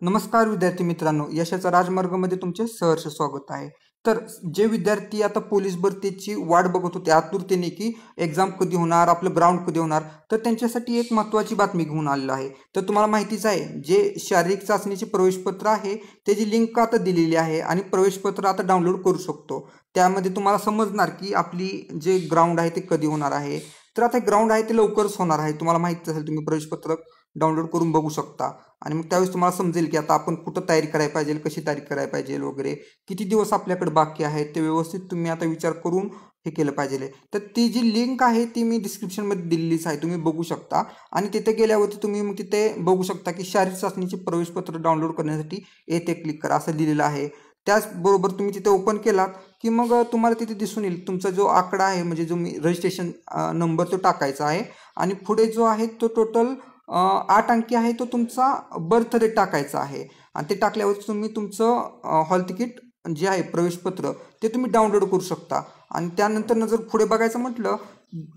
नमस्कार विद्यार्थी मित्रांनो, यशाचा राजमार्गामध्ये तुमचे सहर्ष स्वागत आहे। तर जे विद्यार्थी आता पोलीस भरतीची वाट बघत होते आतुरतेने की एग्जाम कधी होणार, आपलं ग्राउंड कधी होणार, तर त्यांच्यासाठी एक महत्त्वाची बातमी घेऊन आलेलो आहे। तर तुम्हाला माहितीच आहे, जे शारीरिक चाचणीचे प्रवेशपत्र आहे त्याची लिंक आता दिलेली आहे आणि प्रवेशपत्र आता डाउनलोड करू शकतो। त्यामध्ये तुम्हाला समजणार की आपली जे ग्राउंड आहे ते कधी होणार आहे। तर आता ग्राउंड आहे ते लवकरच होणार आहे। तुम्हाला माहिती असेल, तुम्ही प्रवेशपत्र डाउनलोड करून बघू शकता आणि मग त्यावेळेस तुम्हाला समजेल की आता आपण कुठं तयारी करायला पाहिजे, कशी तयारी करायला पाहिजे वगैरे, किती दिवस आपल्याकडे बाकी आहे ते व्यवस्थित तुम्ही आता विचार करून हे केलं पाहिजे। तर ती जी लिंक आहे ती मी डिस्क्रिप्शनमध्ये दिलेलीच आहे, तुम्ही बघू शकता आणि तिथे गेल्यावरती तुम्ही मग तिथे बघू शकता की शारीरिक चाचणीचे प्रवेशपत्र डाउनलोड करण्यासाठी येथे क्लिक करा असं दिलेलं आहे। त्याचबरोबर तुम्ही तिथे ओपन केलात की मग तुम्हाला तिथे दिसून येईल तुमचा जो आकडा आहे, म्हणजे जो मी रजिस्ट्रेशन नंबर तो टाकायचा आहे आणि पुढे जो आहे तो टोटल 8 अंकी आहे तो तुमचा बर्थ रेट टाकायचा आहे आणि ते टाकल्यावर तुम्ही तुमचं हॉल तिकीट जे आहे प्रवेशपत्र ते तुम्ही डाउनलोड करू शकता। आणि त्यानंतर जर पुढे बघायचं म्हटलं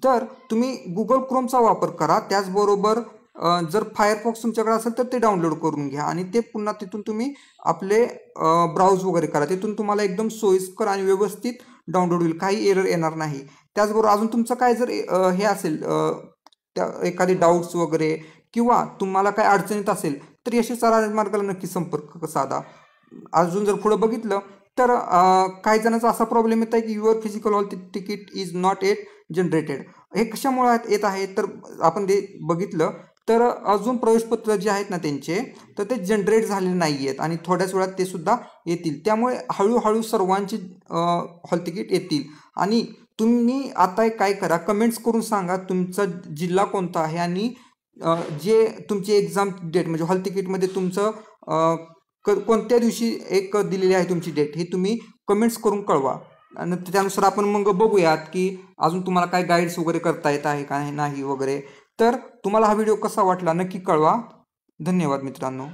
तर तुम्ही गुगल क्रोमचा वापर करा। त्याचबरोबर जर फायरफॉक्स तुमच्याकडे असेल तर ते डाउनलोड करून घ्या आणि ते पुन्हा तिथून तुम्ही आपले ब्राउज वगैरे करा। तिथून तुम्हाला एकदम सोयीस्कर आणि व्यवस्थित डाउनलोड होईल, काही एरर येणार नाही। त्याचबरोबर अजून तुमचं काय जर हे असेल, त्या एखादी डाऊट्स वगैरे किंवा तुम्हाला काय अडचणीत असेल तर यशस्वी राजमार्गाला नक्की संपर्क साधा। अजून जर पुढे बघितलं तर काही जणांचा असा प्रॉब्लेम येत आहे की your physical hall ticket is not eight generated. हे कशामुळे येत आहे तर आपण ते बघितलं तर अजून प्रवेशपत्र जे आहेत ना त्यांचे तर ते जनरेट झालेले नाही आहेत आणि थोड्याच वेळात ते सुद्धा येतील। त्यामुळे हळूहळू सर्वांची हॉल तिकीट येतील। आणि तुम्ही आता काय करा, कमेंट्स करून सांगा तुमचा जिल्हा कोणता आहे आणि जे तुमची एक्झाम डेट म्हणजे हॉल तिकीटमध्ये तुमचं कोणत्या दिवशी एक दिलेली आहे तुमची डेट, हे तुम्ही कमेंट्स करून कळवा आणि त्यानुसार आपण मग बघूयात की अजून तुम्हाला काय गाईड्स वगैरे करता येत आहे का नाही वगैरे। तर तुम्हाला हा व्हिडिओ कसा वाटला नक्की कळवा। धन्यवाद मित्रांनो।